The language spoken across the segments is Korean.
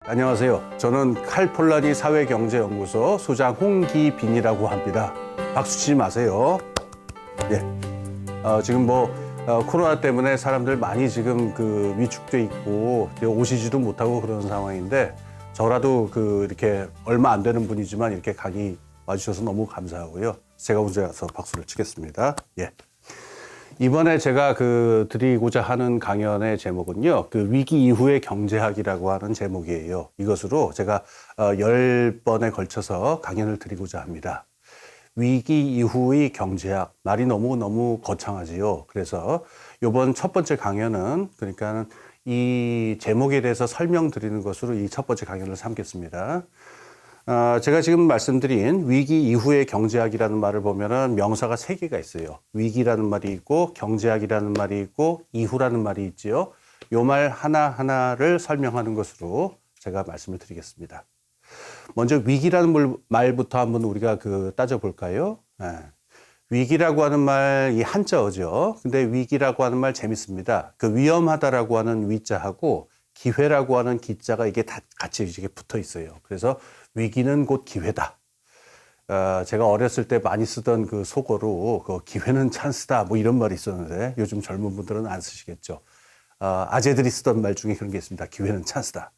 안녕하세요. 저는 칼폴라니 사회경제연구소 소장 홍기빈이라고 합니다. 박수 치지 마세요. 예. 지금 코로나 때문에 사람들 많이 지금 위축돼 있고 오시지도 못하고 그런 상황인데 저라도 이렇게 얼마 안 되는 분이지만 이렇게 강의 와주셔서 너무 감사하고요. 제가 먼저 가서 박수를 치겠습니다. 예. 이번에 제가 드리고자 하는 강연의 제목은요, 위기 이후의 경제학이라고 하는 제목이에요. 이것으로 제가 10번에 걸쳐서 강연을 드리고자 합니다. 위기 이후의 경제학, 말이 너무 거창하지요. 그래서 이번 첫 번째 강연은, 그러니까 이 제목에 대해서 설명드리는 것으로 이 첫 번째 강연을 삼겠습니다. 제가 지금 말씀드린 위기 이후의 경제학이라는 말을 보면은 명사가 3개가 있어요. 위기라는 말이 있고 경제학이라는 말이 있고 이후라는 말이 있지요. 요 말 하나하나를 설명하는 것으로 제가 말씀을 드리겠습니다. 먼저 위기라는 말부터 한번 우리가 따져볼까요? 네. 위기라고 하는 말, 이 한자어죠. 근데 위기라고 하는 말 재밌습니다. 위험하다라고 하는 위자하고 기회라고 하는 기자가 이게 다 같이 이렇게 붙어 있어요. 그래서 위기는 곧 기회다. 제가 어렸을 때 많이 쓰던 속어로 기회는 찬스다 이런 말이 있었는데 요즘 젊은 분들은 안 쓰시겠죠. 아재들이 쓰던 말 중에 그런 게 있습니다. 기회는 찬스다.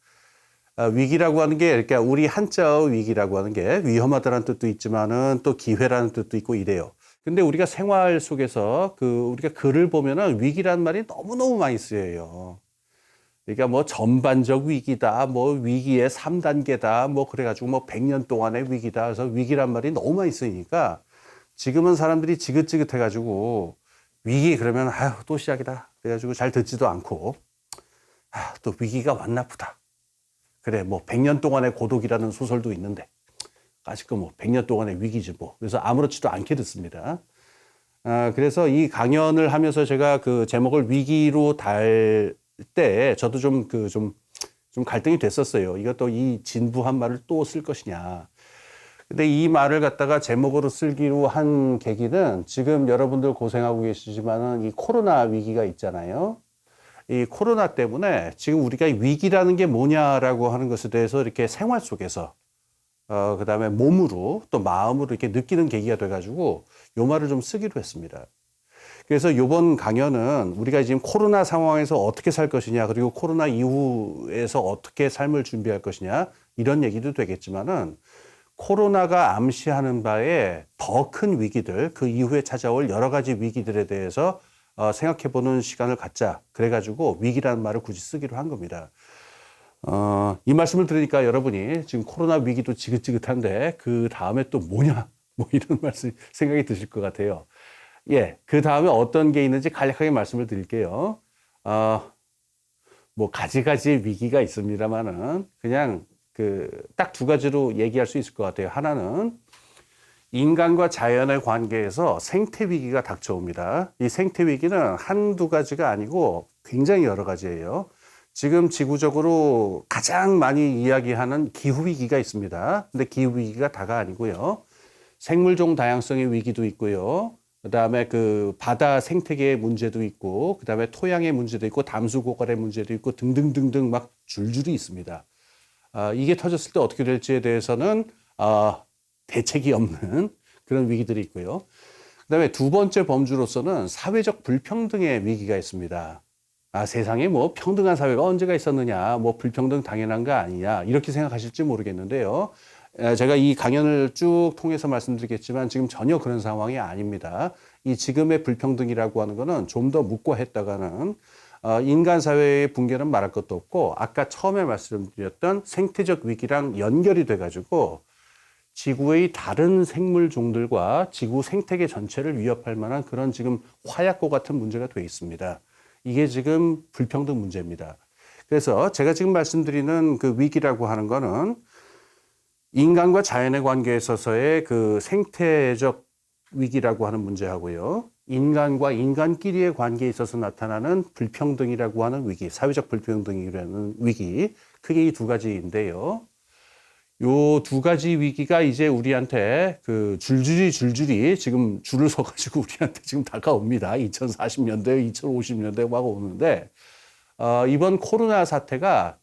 위기라고 하는 게 그러니까 우리 한자어 위기라고 하는 게 위험하다는 뜻도 있지만은 또 기회라는 뜻도 있고 이래요. 근데 우리가 생활 속에서 우리가 글을 보면은 위기라는 말이 너무너무 많이 쓰여요. 그러니까 전반적 위기다, 위기의 3단계다, 그래가지고 100년 동안의 위기다. 그래서 위기란 말이 너무 많이 쓰이니까 지금은 사람들이 지긋지긋해가지고 위기 그러면 또 시작이다. 그래가지고 잘 듣지도 않고 또 위기가 왔나 보다. 그래 100년 동안의 고독이라는 소설도 있는데 아직 100년 동안의 위기지 그래서 아무렇지도 않게 듣습니다. 그래서 이 강연을 하면서 제가 제목을 위기로 달 때 저도 좀 갈등이 됐었어요. 이것도 이 진부한 말을 또 쓸 것이냐. 근데 이 말을 갖다가 제목으로 쓰기로 한 계기는 지금 여러분들 고생하고 계시지만은 이 코로나 위기가 있잖아요. 이 코로나 때문에 지금 우리가 위기라는 게 뭐냐라고 하는 것에 대해서 이렇게 생활 속에서 그다음에 몸으로 또 마음으로 이렇게 느끼는 계기가 돼가지고 요 말을 좀 쓰기로 했습니다. 그래서 이번 강연은 우리가 지금 코로나 상황에서 어떻게 살 것이냐, 그리고 코로나 이후에서 어떻게 삶을 준비할 것이냐, 이런 얘기도 되겠지만은 코로나가 암시하는 바에 더 큰 위기들, 그 이후에 찾아올 여러 가지 위기들에 대해서 생각해보는 시간을 갖자. 그래가지고 위기라는 말을 굳이 쓰기로 한 겁니다. 이 말씀을 들으니까 여러분이 지금 코로나 위기도 지긋지긋한데 그 다음에 또 뭐냐, 이런 말씀 생각이 드실 것 같아요. 예, 그 다음에 어떤 게 있는지 간략하게 말씀을 드릴게요. 가지가지 위기가 있습니다만은 그냥 딱 2가지로 얘기할 수 있을 것 같아요. 하나는 인간과 자연의 관계에서 생태 위기가 닥쳐옵니다. 이 생태 위기는 한두 가지가 아니고 굉장히 여러 가지예요. 지금 지구적으로 가장 많이 이야기하는 기후 위기가 있습니다. 근데 기후 위기가 다가 아니고요. 생물종 다양성의 위기도 있고요. 그다음에 바다 생태계의 문제도 있고, 그다음에 토양의 문제도 있고, 담수 고갈의 문제도 있고 등등등등 막 줄줄이 있습니다. 이게 터졌을 때 어떻게 될지에 대해서는 대책이 없는 그런 위기들이 있고요. 그다음에 2번째 범주로서는 사회적 불평등의 위기가 있습니다. 세상에 평등한 사회가 언제가 있었느냐, 불평등 당연한 거 아니냐, 이렇게 생각하실지 모르겠는데요. 제가 이 강연을 쭉 통해서 말씀드리겠지만 지금 전혀 그런 상황이 아닙니다. 이 지금의 불평등이라고 하는 거는 좀 더 묵과했다가는 인간 사회의 붕괴는 말할 것도 없고 아까 처음에 말씀드렸던 생태적 위기랑 연결이 돼가지고 지구의 다른 생물종들과 지구 생태계 전체를 위협할 만한 그런 지금 화약고 같은 문제가 돼 있습니다. 이게 지금 불평등 문제입니다. 그래서 제가 지금 말씀드리는 위기라고 하는 거는 인간과 자연의 관계에 있어서의 생태적 위기라고 하는 문제하고요. 인간과 인간끼리의 관계에 있어서 나타나는 불평등이라고 하는 위기, 사회적 불평등이라는 위기, 크게 이 2가지인데요. 요 2가지 위기가 이제 우리한테 줄줄이 지금 줄을 서가지고 우리한테 지금 다가옵니다. 2040년대, 2050년대 막 오는데, 이번 코로나 사태가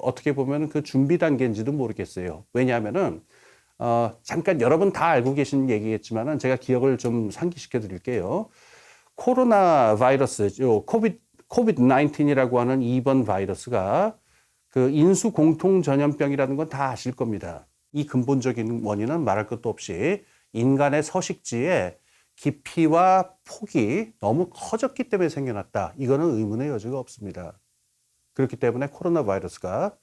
어떻게 보면 그 준비 단계인지도 모르겠어요. 왜냐하면은, 잠깐 여러분 다 알고 계신 얘기겠지만은 제가 기억을 좀 상기시켜 드릴게요. 코로나 바이러스, 코비드-19이라고 하는 이번 바이러스가 그 인수 공통 전염병이라는 건 다 아실 겁니다. 이 근본적인 원인은 말할 것도 없이 인간의 서식지에 깊이와 폭이 너무 커졌기 때문에 생겨났다. 이거는 의문의 여지가 없습니다. 그렇기 때문에 코로나 바이러스가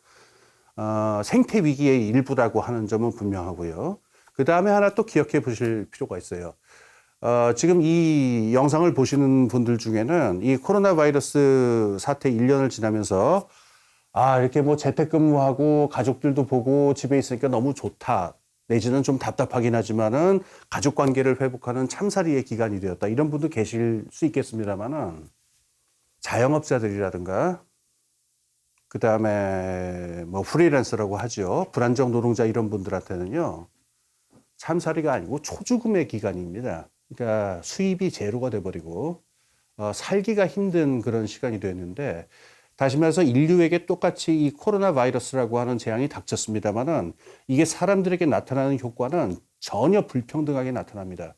생태 위기의 일부라고 하는 점은 분명하고요. 그 다음에 하나 또 기억해 보실 필요가 있어요. 지금 이 영상을 보시는 분들 중에는 이 코로나 바이러스 사태 1년을 지나면서 이렇게 뭐 재택근무하고 가족들도 보고 집에 있으니까 너무 좋다. 내지는 좀 답답하긴 하지만은 가족 관계를 회복하는 참사리의 기간이 되었다. 이런 분도 계실 수 있겠습니다만은 자영업자들이라든가 그 다음에 뭐 프리랜서라고 하죠. 불안정 노동자 이런 분들한테는요. 참사리가 아니고 초죽음의 기간입니다. 그러니까 수입이 제로가 돼버리고 살기가 힘든 그런 시간이 되었는데 다시 말해서 인류에게 똑같이 이 코로나 바이러스라고 하는 재앙이 닥쳤습니다만은 이게 사람들에게 나타나는 효과는 전혀 불평등하게 나타납니다.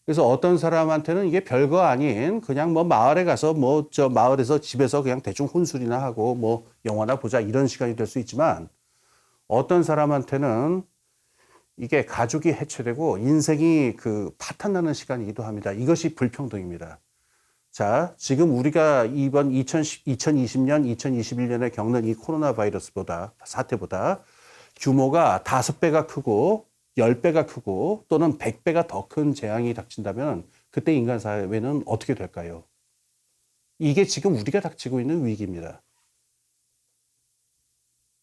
그래서 어떤 사람한테는 이게 별거 아닌 그냥 뭐 마을에 가서 뭐 저 마을에서 집에서 그냥 대충 혼술이나 하고 뭐 영화나 보자 이런 시간이 될 수 있지만 어떤 사람한테는 이게 가족이 해체되고 인생이 파탄나는 시간이기도 합니다. 이것이 불평등입니다. 자, 지금 우리가 이번 2020년, 2021년에 겪는 이 코로나 사태보다 규모가 5배가 크고 10배가 크고 또는 100배가 더 큰 재앙이 닥친다면 그때 인간 사회는 어떻게 될까요? 이게 지금 우리가 닥치고 있는 위기입니다.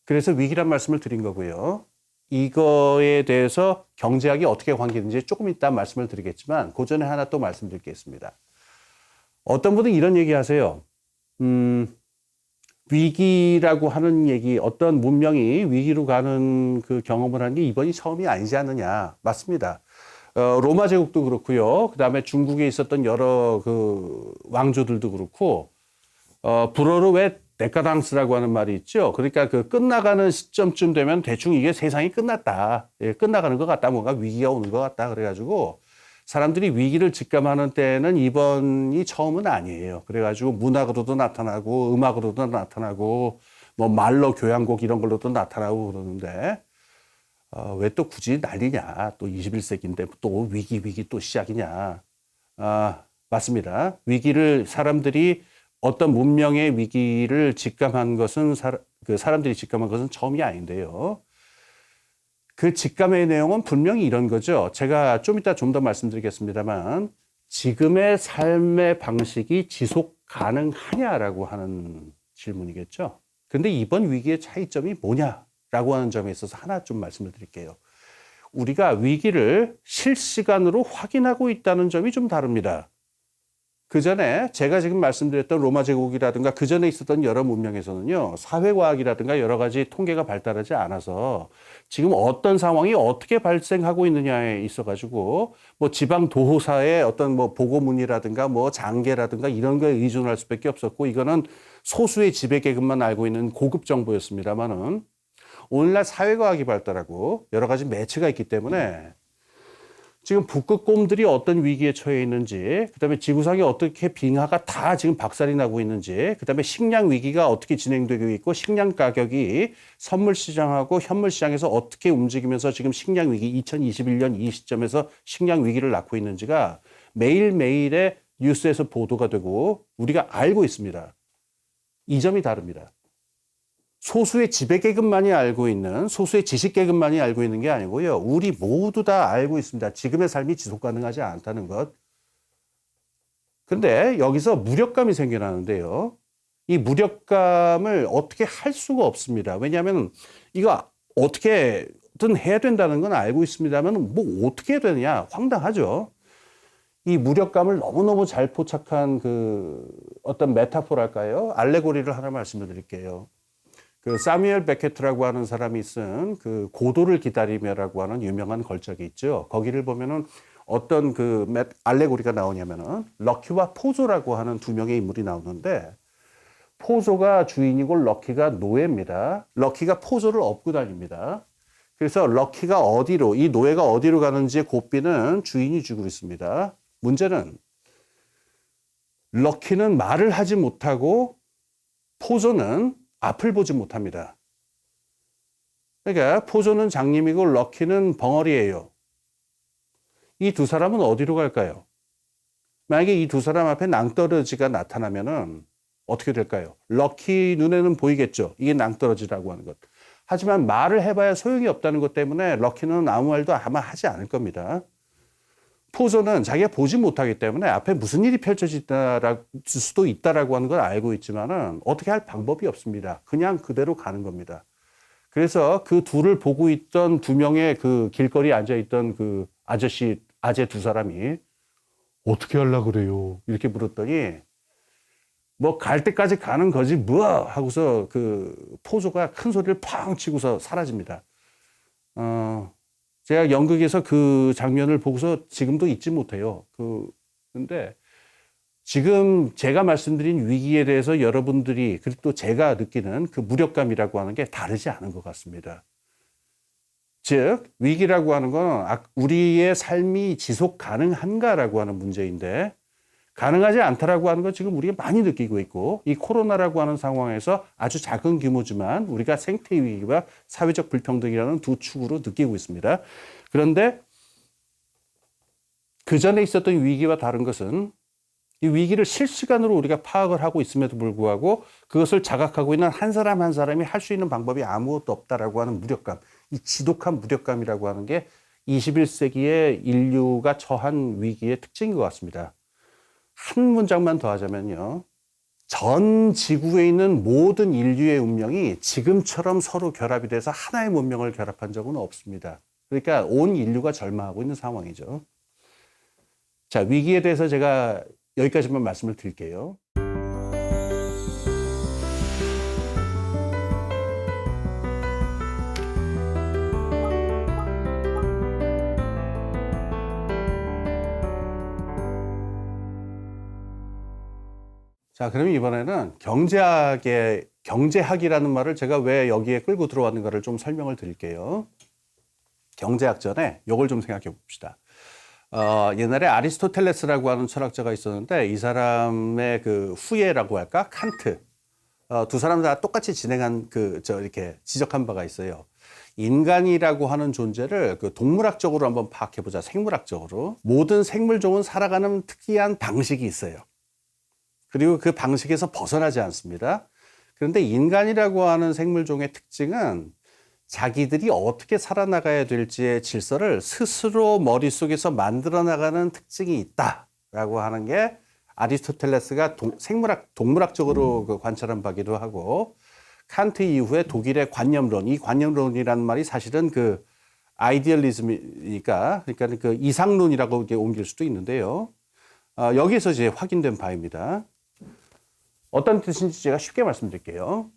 그래서 위기란 말씀을 드린 거고요. 이거에 대해서 경제학이 어떻게 관계되는지 조금 이따 말씀을 드리겠지만 그 전에 하나 또 말씀드릴 게 있습니다. 어떤 분은 이런 얘기 하세요. 위기라고 하는 얘기, 어떤 문명이 위기로 가는 그 경험을 하는 게 이번이 처음이 아니지 않느냐. 맞습니다. 로마 제국도 그렇고요. 그 다음에 중국에 있었던 여러 왕조들도 그렇고, 불어로 왜 데카당스라고 하는 말이 있죠. 그러니까 끝나가는 시점쯤 되면 대충 이게 세상이 끝났다. 예, 끝나가는 것 같다. 뭔가 위기가 오는 것 같다. 그래가지고 사람들이 위기를 직감하는 때는 이번이 처음은 아니에요. 그래가지고 문학으로도 나타나고 음악으로도 나타나고 뭐 말로 교향곡 이런 걸로도 나타나고 그러는데 왜 또 굳이 난리냐. 또 21세기인데 또 위기 또 시작이냐. 맞습니다. 사람들이 어떤 문명의 위기를 직감한 것은 사람들이 직감한 것은 처음이 아닌데요. 그 직감의 내용은 분명히 이런 거죠. 제가 좀 이따 좀 더 말씀드리겠습니다만 지금의 삶의 방식이 지속 가능하냐라고 하는 질문이겠죠. 근데 이번 위기의 차이점이 뭐냐라고 하는 점에 있어서 하나 좀 말씀을 드릴게요. 우리가 위기를 실시간으로 확인하고 있다는 점이 좀 다릅니다. 그 전에 제가 지금 말씀드렸던 로마 제국이라든가 그 전에 있었던 여러 문명에서는요, 사회과학이라든가 여러 가지 통계가 발달하지 않아서 지금 어떤 상황이 어떻게 발생하고 있느냐에 있어가지고 뭐 지방 도호사의 어떤 뭐 보고문이라든가 뭐 장계라든가 이런 거에 의존할 수밖에 없었고 이거는 소수의 지배계급만 알고 있는 고급 정보였습니다만은 오늘날 사회과학이 발달하고 여러 가지 매체가 있기 때문에 지금 북극 곰들이 어떤 위기에 처해 있는지, 그다음에 지구상에 어떻게 빙하가 다 지금 박살이 나고 있는지, 그다음에 식량 위기가 어떻게 진행되고 있고, 식량 가격이 선물 시장하고 현물 시장에서 어떻게 움직이면서 지금 식량 위기 2021년 이 시점에서 식량 위기를 낳고 있는지가 매일매일의 뉴스에서 보도가 되고 우리가 알고 있습니다. 이 점이 다릅니다. 소수의 지배계급만이 알고 있는, 소수의 지식계급만이 알고 있는 게 아니고요. 우리 모두 다 알고 있습니다. 지금의 삶이 지속 가능하지 않다는 것. 근데 여기서 무력감이 생겨나는데요. 이 무력감을 어떻게 할 수가 없습니다. 왜냐하면 이거 어떻게든 해야 된다는 건 알고 있습니다만 뭐 어떻게 해야 되느냐. 황당하죠. 이 무력감을 너무너무 잘 포착한 어떤 메타포랄까요? 알레고리를 하나 말씀을 드릴게요. 사뮤엘 베케트라고 하는 사람이 쓴 고도를 기다리며라고 하는 유명한 걸작이 있죠. 거기를 보면은 어떤 알레고리가 나오냐면은 럭키와 포조라고 하는 두 명의 인물이 나오는데 포조가 주인이고 럭키가 노예입니다. 럭키가 포조를 업고 다닙니다. 그래서 럭키가 어디로, 이 노예가 어디로 가는지의 고삐는 주인이 주고 있습니다. 문제는 럭키는 말을 하지 못하고 포조는 앞을 보지 못합니다. 그러니까 포조는 장님이고 럭키는 벙어리예요. 이 두 사람은 어디로 갈까요? 만약에 이 두 사람 앞에 낭떠러지가 나타나면은 어떻게 될까요? 럭키 눈에는 보이겠죠. 이게 낭떠러지라고 하는 것. 하지만 말을 해봐야 소용이 없다는 것 때문에 럭키는 아무 말도 아마 하지 않을 겁니다. 포조는 자기가 보지 못하기 때문에 앞에 무슨 일이 펼쳐질 수도 있다라고 하는 걸 알고 있지만은 어떻게 할 방법이 없습니다. 그냥 그대로 가는 겁니다. 그래서 그 둘을 보고 있던 두 명의 그 길거리에 앉아있던 그 아재 두 사람이 어떻게 하려고 그래요? 이렇게 물었더니 뭐 갈 때까지 가는 거지 뭐 하고서 그 포조가 큰 소리를 팡 치고서 사라집니다. 제가 연극에서 그 장면을 보고서 지금도 잊지 못해요. 근데 지금 제가 말씀드린 위기에 대해서 여러분들이 그리고 또 제가 느끼는 그 무력감이라고 하는 게 다르지 않은 것 같습니다. 즉 위기라고 하는 건 우리의 삶이 지속 가능한가라고 하는 문제인데 가능하지 않다라고 하는 건 지금 우리가 많이 느끼고 있고 이 코로나라고 하는 상황에서 아주 작은 규모지만 우리가 생태 위기와 사회적 불평등이라는 두 축으로 느끼고 있습니다. 그런데 그 전에 있었던 위기와 다른 것은 이 위기를 실시간으로 우리가 파악을 하고 있음에도 불구하고 그것을 자각하고 있는 한 사람 한 사람이 할 수 있는 방법이 아무것도 없다라고 하는 무력감, 이 지독한 무력감이라고 하는 게 21세기의 인류가 처한 위기의 특징인 것 같습니다. 한 문장만 더 하자면요. 전 지구에 있는 모든 인류의 운명이 지금처럼 서로 결합이 돼서 하나의 문명을 결합한 적은 없습니다. 그러니까 온 인류가 절망하고 있는 상황이죠. 자, 위기에 대해서 제가 여기까지만 말씀을 드릴게요. 자, 그럼 이번에는 경제학이라는 말을 제가 왜 여기에 끌고 들어왔는가를 좀 설명을 드릴게요. 경제학 전에 이걸 좀 생각해 봅시다. 옛날에 아리스토텔레스라고 하는 철학자가 있었는데 이 사람의 그 후예라고 할까? 칸트. 두 사람 다 똑같이 진행한 이렇게 지적한 바가 있어요. 인간이라고 하는 존재를 그 동물학적으로 한번 파악해 보자. 생물학적으로. 모든 생물종은 살아가는 특이한 방식이 있어요. 그리고 그 방식에서 벗어나지 않습니다. 그런데 인간이라고 하는 생물종의 특징은 자기들이 어떻게 살아나가야 될지의 질서를 스스로 머릿속에서 만들어 나가는 특징이 있다라고 하는 게 아리스토텔레스가 동물학적으로 관찰한 바기도 하고 칸트 이후에 독일의 관념론, 이 관념론이라는 말이 사실은 그 아이디얼리즘이니까 그러니까 그 이상론이라고 옮길 수도 있는데요. 여기에서 이제 확인된 바입니다. 어떤 뜻인지 제가 쉽게 말씀드릴게요.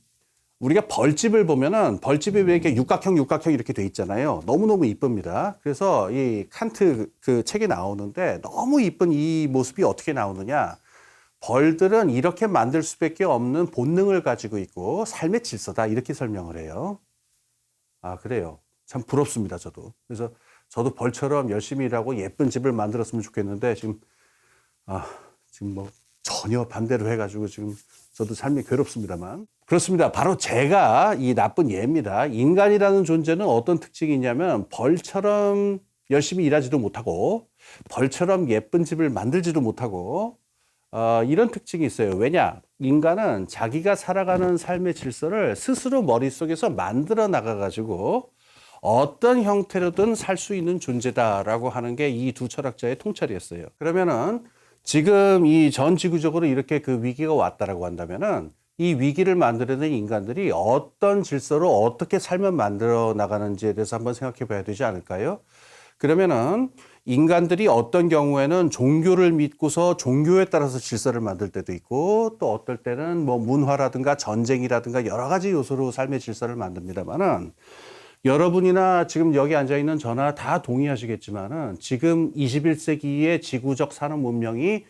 우리가 벌집을 보면은 벌집이 왜 이렇게 육각형 이렇게 돼 있잖아요. 너무너무 이쁩니다. 그래서 이 칸트 그 책에 나오는데 너무 이쁜 이 모습이 어떻게 나오느냐. 벌들은 이렇게 만들 수밖에 없는 본능을 가지고 있고 삶의 질서다 이렇게 설명을 해요. 아, 그래요. 참 부럽습니다, 저도. 그래서 저도 벌처럼 열심히 일하고 예쁜 집을 만들었으면 좋겠는데 지금 뭐 전혀 반대로 해가지고 지금 저도 삶이 괴롭습니다만. 그렇습니다. 바로 제가 이 나쁜 예입니다. 인간이라는 존재는 어떤 특징이 있냐면 벌처럼 열심히 일하지도 못하고 벌처럼 예쁜 집을 만들지도 못하고 이런 특징이 있어요. 왜냐? 인간은 자기가 살아가는 삶의 질서를 스스로 머릿속에서 만들어 나가가지고 어떤 형태로든 살 수 있는 존재다라고 하는 게 이 두 철학자의 통찰이었어요. 그러면은 지금 이 전 지구적으로 이렇게 그 위기가 왔다라고 한다면은 이 위기를 만들어낸 인간들이 어떤 질서로 어떻게 살면 만들어 나가는지에 대해서 한번 생각해 봐야 되지 않을까요? 그러면은 인간들이 어떤 경우에는 종교를 믿고서 종교에 따라서 질서를 만들 때도 있고 또 어떨 때는 뭐 문화라든가 전쟁이라든가 여러 가지 요소로 삶의 질서를 만듭니다만은 여러분이나 지금 여기 앉아있는 저나 다 동의하시겠지만은 지금 21세기의 지구적 산업 문명이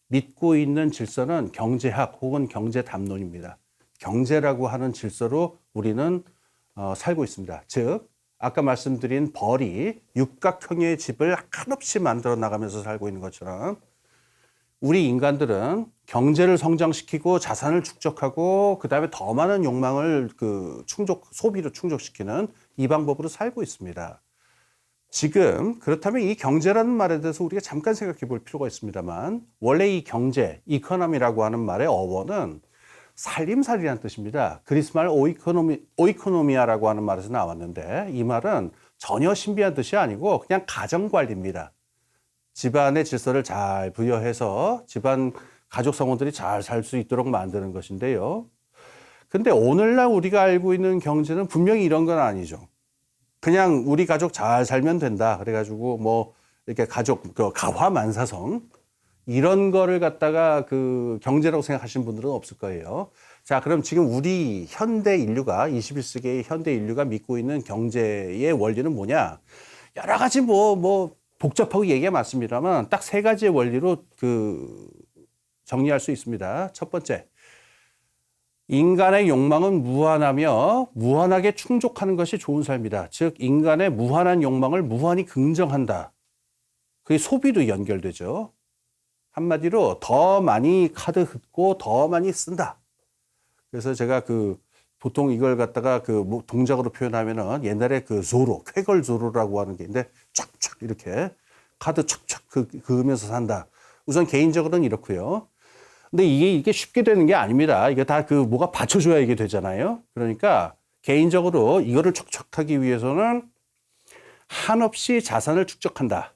믿고 있는 질서는 경제학 혹은 경제 담론입니다. 경제라고 하는 질서로 우리는 살고 있습니다. 즉 아까 말씀드린 벌이 육각형의 집을 한없이 만들어 나가면서 살고 있는 것처럼 우리 인간들은 경제를 성장시키고 자산을 축적하고 그다음에 더 많은 욕망을 소비로 충족시키는 이 방법으로 살고 있습니다. 지금 그렇다면 이 경제라는 말에 대해서 우리가 잠깐 생각해 볼 필요가 있습니다만 원래 이 경제, 이코노미라고 하는 말의 어원은 살림살이라는 뜻입니다. 그리스 말 오이코노미아라고 하는 말에서 나왔는데 이 말은 전혀 신비한 뜻이 아니고 그냥 가정관리입니다. 집안의 질서를 잘 부여해서 집안 가족 성원들이 잘 살 수 있도록 만드는 것인데요. 근데 오늘날 우리가 알고 있는 경제는 분명히 이런 건 아니죠. 그냥 우리 가족 잘 살면 된다. 그래가지고 뭐 이렇게 가족 가화만사성 이런 거를 갖다가 경제라고 생각하시는 분들은 없을 거예요. 자, 그럼 지금 우리 현대 인류가 21세기의 현대 인류가 믿고 있는 경제의 원리는 뭐냐? 여러 가지 복잡하고 얘기가 많습니다만 딱 세 가지의 원리로 정리할 수 있습니다. 첫 번째, 인간의 욕망은 무한하며 무한하게 충족하는 것이 좋은 삶이다. 즉 인간의 무한한 욕망을 무한히 긍정한다. 그게 소비도 연결되죠. 한마디로 더 많이 카드 흡고 더 많이 쓴다. 그래서 제가 보통 이걸 갖다가 동작으로 표현하면은 옛날에 조로, 쾌걸 조로라고 하는 게 있는데 쫙쫙 이렇게 카드 쫙쫙 그으면서 산다. 우선 개인적으로는 이렇고요. 근데 이게 쉽게 되는 게 아닙니다. 이게 다 뭐가 받쳐줘야 이게 되잖아요. 그러니까 개인적으로 이거를 촉촉하기 위해서는 한없이 자산을 축적한다.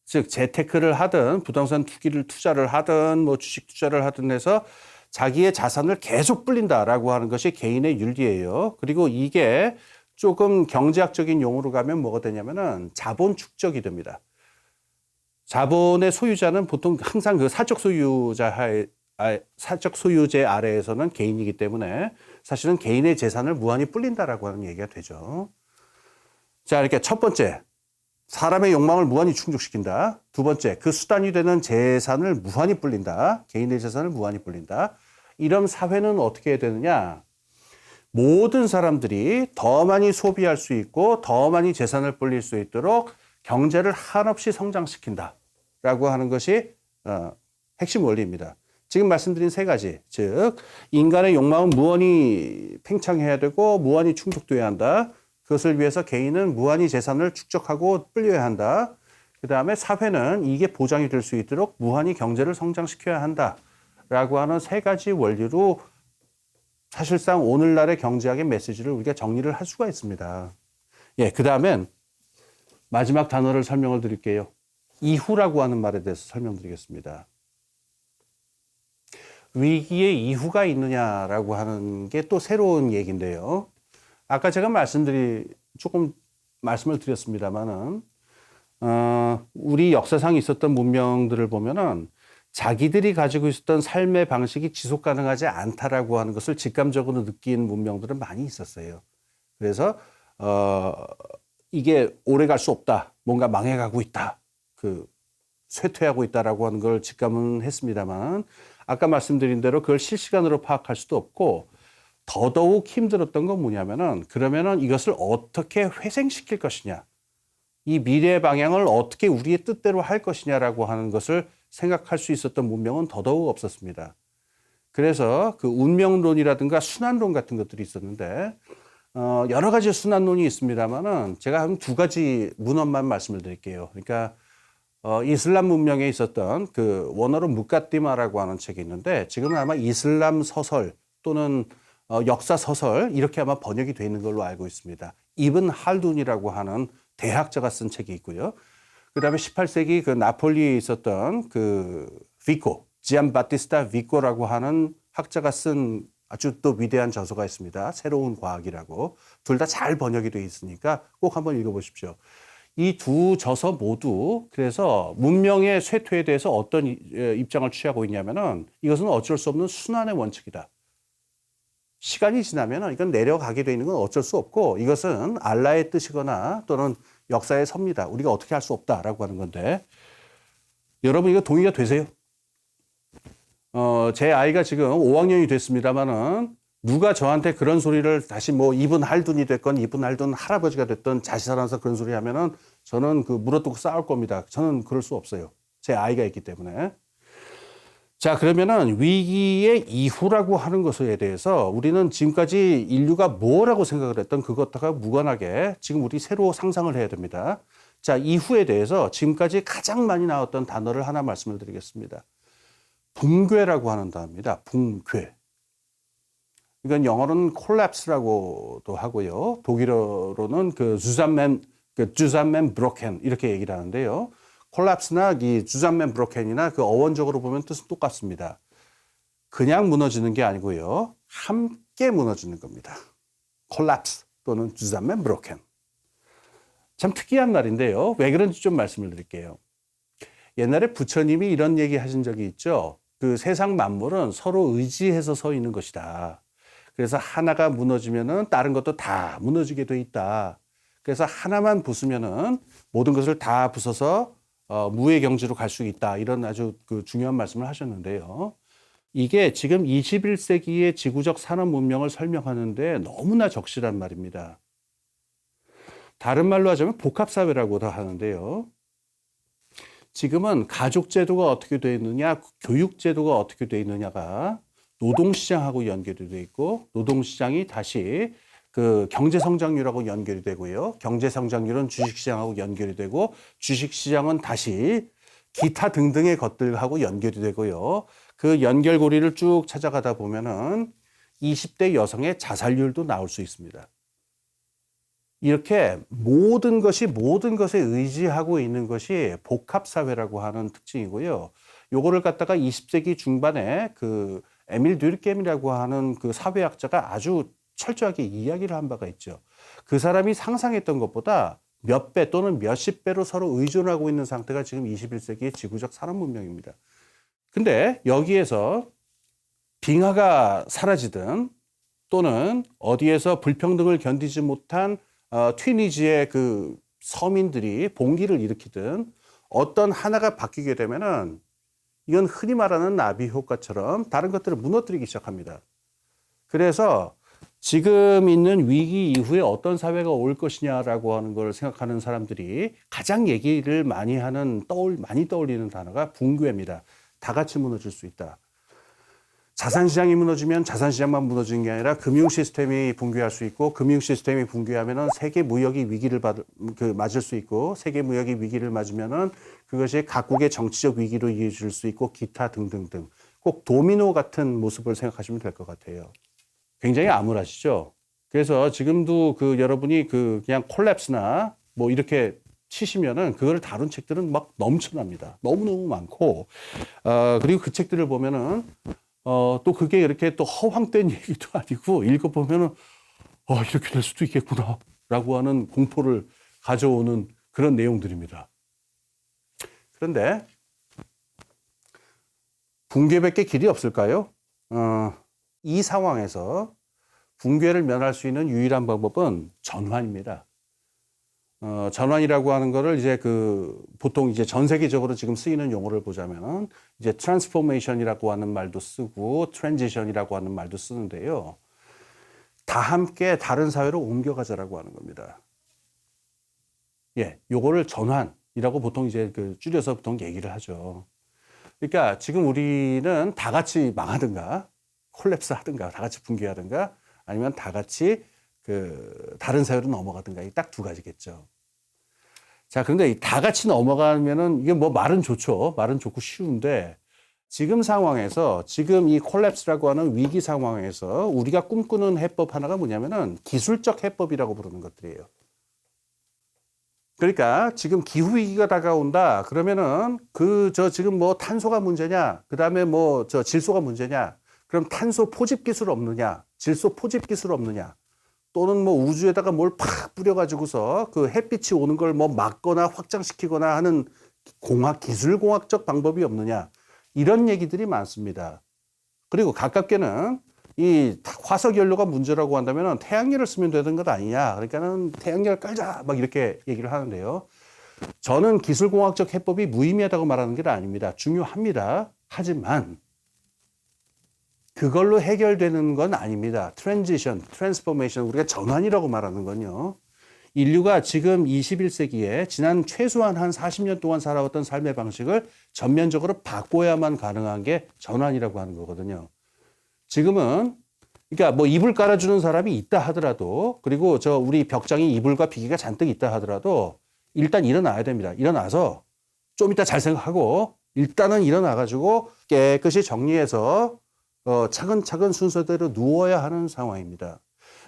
즉 재테크를 하든 부동산 투자를 하든 주식 투자를 하든 해서 자기의 자산을 계속 불린다라고 하는 것이 개인의 윤리예요. 그리고 이게 조금 경제학적인 용어로 가면 뭐가 되냐면은 자본 축적이 됩니다. 자본의 소유자는 보통 항상 사적 소유제 아래에서는 개인이기 때문에 사실은 개인의 재산을 무한히 불린다라고 하는 얘기가 되죠. 자, 이렇게 첫 번째, 사람의 욕망을 무한히 충족시킨다. 두 번째, 그 수단이 되는 재산을 무한히 불린다. 개인의 재산을 무한히 불린다. 이런 사회는 어떻게 해야 되느냐? 모든 사람들이 더 많이 소비할 수 있고 더 많이 재산을 불릴 수 있도록 경제를 한없이 성장시킨다라고 하는 것이 핵심 원리입니다. 지금 말씀드린 세 가지, 즉 인간의 욕망은 무한히 팽창해야 되고 무한히 충족돼야 한다. 그것을 위해서 개인은 무한히 재산을 축적하고 불려야 한다. 그다음에 사회는 이게 보장이 될 수 있도록 무한히 경제를 성장시켜야 한다라고 하는 세 가지 원리로 사실상 오늘날의 경제학의 메시지를 우리가 정리를 할 수가 있습니다. 예, 그다음엔 마지막 단어를 설명을 드릴게요. 이후라고 하는 말에 대해서 설명드리겠습니다. 위기의 이후가 있느냐라고 하는 게 또 새로운 얘기인데요. 아까 제가 조금 말씀을 드렸습니다만은, 우리 역사상 있었던 문명들을 보면은 자기들이 가지고 있었던 삶의 방식이 지속 가능하지 않다라고 하는 것을 직감적으로 느낀 문명들은 많이 있었어요. 그래서, 이게 오래 갈 수 없다. 뭔가 망해가고 있다. 쇠퇴하고 있다라고 하는 걸 직감은 했습니다만, 아까 말씀드린 대로 그걸 실시간으로 파악할 수도 없고, 더더욱 힘들었던 건 뭐냐면은, 그러면은 이것을 어떻게 회생시킬 것이냐, 이 미래의 방향을 어떻게 우리의 뜻대로 할 것이냐라고 하는 것을 생각할 수 있었던 문명은 더더욱 없었습니다. 그래서 운명론이라든가 순환론 같은 것들이 있었는데, 여러 가지 순환론이 있습니다만은 제가 한 두 가지 문헌만 말씀을 드릴게요. 그러니까, 이슬람 문명에 있었던 원어로 무카디마라고 하는 책이 있는데, 지금은 아마 이슬람 서설 또는 역사 서설 이렇게 아마 번역이 되어 있는 걸로 알고 있습니다. 이븐 할둔이라고 하는 대학자가 쓴 책이 있고요. 그다음에 18세기 나폴리에 있었던 비코, 지안바티스타 비코라고 하는 학자가 쓴 아주 또 위대한 저서가 있습니다. 새로운 과학이라고. 둘 다 잘 번역이 되어 있으니까 꼭 한번 읽어보십시오. 이 두 저서 모두 그래서 문명의 쇠퇴에 대해서 어떤 입장을 취하고 있냐면은 이것은 어쩔 수 없는 순환의 원칙이다. 시간이 지나면 이건 내려가게 되어 있는 건 어쩔 수 없고 이것은 알라의 뜻이거나 또는 역사의 섭니다. 우리가 어떻게 할 수 없다라고 하는 건데 여러분 이거 동의가 되세요? 제 아이가 지금 5학년이 됐습니다만은 누가 저한테 그런 소리를 다시 뭐 이분 할둔이 됐건 이분 할둔 할아버지가 됐든 자식 살아서 그런 소리 하면은 저는 그 물어뜯고 싸울 겁니다. 저는 그럴 수 없어요. 제 아이가 있기 때문에. 자, 그러면은 위기의 이후라고 하는 것에 대해서 우리는 지금까지 인류가 뭐라고 생각을 했던 그것과 무관하게 지금 우리 새로 상상을 해야 됩니다. 자, 이후에 대해서 지금까지 가장 많이 나왔던 단어를 하나 말씀을 드리겠습니다. 붕괴라고 하는 단어입니다. 붕괴. 이건 영어로는 collapse라고도 하고요. 독일어로는 주산맨 브로켄 이렇게 얘기를 하는데요. 콜랩스나 이 주산맨 브로켄이나 그 어원적으로 보면 뜻은 똑같습니다. 그냥 무너지는 게 아니고요. 함께 무너지는 겁니다. 콜랩스 또는 주산맨 브로켄. 참 특이한 말인데요. 왜 그런지 좀 말씀을 드릴게요. 옛날에 부처님이 이런 얘기 하신 적이 있죠. 그 세상 만물은 서로 의지해서 서 있는 것이다. 그래서 하나가 무너지면은 다른 것도 다 무너지게 돼 있다. 그래서 하나만 부수면은 모든 것을 다 부숴서 무의 경지로 갈 수 있다. 이런 아주 그 중요한 말씀을 하셨는데요. 이게 지금 21세기의 지구적 산업 문명을 설명하는데 너무나 적실한 말입니다. 다른 말로 하자면 복합사회라고도 하는데요. 지금은 가족제도가 어떻게 되어 있느냐, 교육제도가 어떻게 되어 있느냐가 노동시장하고 연결이 되어 있고, 노동시장이 다시 그 경제성장률하고 연결이 되고요. 경제성장률은 주식시장하고 연결이 되고, 주식시장은 다시 기타 등등의 것들하고 연결이 되고요. 그 연결고리를 쭉 찾아가다 보면은 20대 여성의 자살률도 나올 수 있습니다. 이렇게 모든 것에 의지하고 있는 것이 복합사회라고 하는 특징이고요. 요거를 갖다가 20세기 중반에 그 에밀 듀르켐이라고 하는 그 사회학자가 아주 철저하게 이야기를 한 바가 있죠. 그 사람이 상상했던 것보다 몇 배 또는 몇십 배로 서로 의존하고 있는 상태가 지금 21세기의 지구적 산업 문명입니다. 근데 여기에서 빙하가 사라지든 또는 어디에서 불평등을 견디지 못한 튀니지의 그 서민들이 봉기를 일으키든 어떤 하나가 바뀌게 되면은 이건 흔히 말하는 나비 효과처럼 다른 것들을 무너뜨리기 시작합니다. 그래서 지금 있는 위기 이후에 어떤 사회가 올 것이냐라고 하는 걸 생각하는 사람들이 가장 얘기를 많이 떠올리는 단어가 붕괴입니다. 다 같이 무너질 수 있다. 자산시장이 무너지면 자산시장만 무너지는 게 아니라 금융 시스템이 붕괴할 수 있고, 금융 시스템이 붕괴하면은 세계 무역이 위기를 맞을 수 있고, 세계 무역이 위기를 맞으면은 그것이 각국의 정치적 위기로 이어질 수 있고, 기타 등등등. 꼭 도미노 같은 모습을 생각하시면 될 것 같아요. 굉장히 암울하시죠? 그래서 지금도 여러분이 그냥 콜랩스나 뭐 이렇게 치시면은 그거를 다룬 책들은 막 넘쳐납니다. 너무너무 많고, 그리고 그 책들을 보면은 또 그게 이렇게 또 허황된 얘기도 아니고 읽어보면은 이렇게 될 수도 있겠구나 라고 하는 공포를 가져오는 그런 내용들입니다. 그런데 붕괴밖에 길이 없을까요? 이 상황에서 붕괴를 면할 수 있는 유일한 방법은 전환입니다. 전환이라고 하는 거를 이제 보통 이제 전 세계적으로 지금 쓰이는 용어를 보자면 이제 트랜스포메이션이라고 하는 말도 쓰고 트랜지션이라고 하는 말도 쓰는데요. 다 함께 다른 사회로 옮겨가자라고 하는 겁니다. 예, 요거를 전환이라고 보통 이제 줄여서 보통 얘기를 하죠. 그러니까 지금 우리는 다 같이 망하든가 콜랩스 하든가 다 같이 붕괴하든가 아니면 다 같이 다른 사회로 넘어가든가 딱 두 가지겠죠. 자, 그런데 이 다 같이 넘어가면은 이게 뭐 말은 좋죠. 말은 좋고 쉬운데 지금 상황에서 지금 이 콜랩스라고 하는 위기 상황에서 우리가 꿈꾸는 해법 하나가 뭐냐면은 기술적 해법이라고 부르는 것들이에요. 그러니까 지금 기후 위기가 다가온다. 그러면은 지금 뭐 탄소가 문제냐? 그다음에 뭐 질소가 문제냐? 그럼 탄소 포집 기술 없느냐? 질소 포집 기술 없느냐? 또는 뭐 우주에다가 뭘 팍 뿌려가지고서 그 햇빛이 오는 걸 뭐 막거나 확장시키거나 하는 기술공학적 방법이 없느냐. 이런 얘기들이 많습니다. 그리고 가깝게는 이 화석 연료가 문제라고 한다면 태양열을 쓰면 되는 것 아니냐. 그러니까는 태양열 깔자. 막 이렇게 얘기를 하는데요. 저는 기술공학적 해법이 무의미하다고 말하는 게 아닙니다. 중요합니다. 하지만 그걸로 해결되는 건 아닙니다. 트랜지션, 트랜스포메이션, 우리가 전환이라고 말하는 건요. 인류가 지금 21세기에 지난 최소한 한 40년 동안 살아왔던 삶의 방식을 전면적으로 바꿔야만 가능한 게 전환이라고 하는 거거든요. 지금은 그러니까 뭐 이불 깔아주는 사람이 있다 하더라도, 그리고 우리 벽장에 이불과 비계가 잔뜩 있다 하더라도 일단 일어나야 됩니다. 일어나서 좀 이따 잘 생각하고 일단은 일어나가지고 깨끗이 정리해서 차근차근 순서대로 누워야 하는 상황입니다.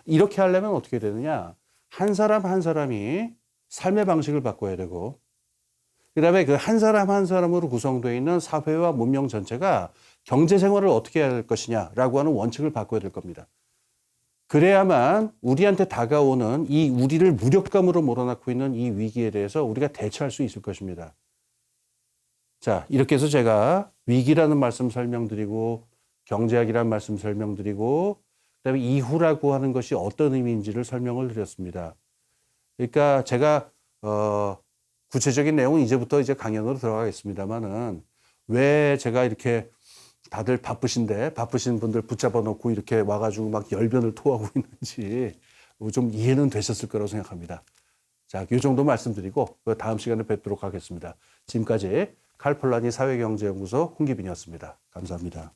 이렇게 하려면 어떻게 되느냐? 한 사람 한 사람이 삶의 방식을 바꿔야 되고, 그다음에 그 한 사람 한 사람으로 구성되어 있는 사회와 문명 전체가 경제 생활을 어떻게 해야 할 것이냐라고 하는 원칙을 바꿔야 될 겁니다. 그래야만 우리한테 다가오는 이 우리를 무력감으로 몰아넣고 있는 이 위기에 대해서 우리가 대처할 수 있을 것입니다. 자, 이렇게 해서 제가 위기라는 말씀 설명드리고 경제학이라는 말씀 설명드리고 그다음에 이후라고 하는 것이 어떤 의미인지를 설명을 드렸습니다. 그러니까 제가 구체적인 내용은 이제부터 이제 강연으로 들어가겠습니다만은 왜 제가 이렇게 다들 바쁘신 분들 붙잡아 놓고 이렇게 와가지고 막 열변을 토하고 있는지 좀 이해는 되셨을 거라고 생각합니다. 자, 이 정도 말씀드리고 다음 시간에 뵙도록 하겠습니다. 지금까지 칼폴라니 사회경제연구소 홍기빈이었습니다. 감사합니다.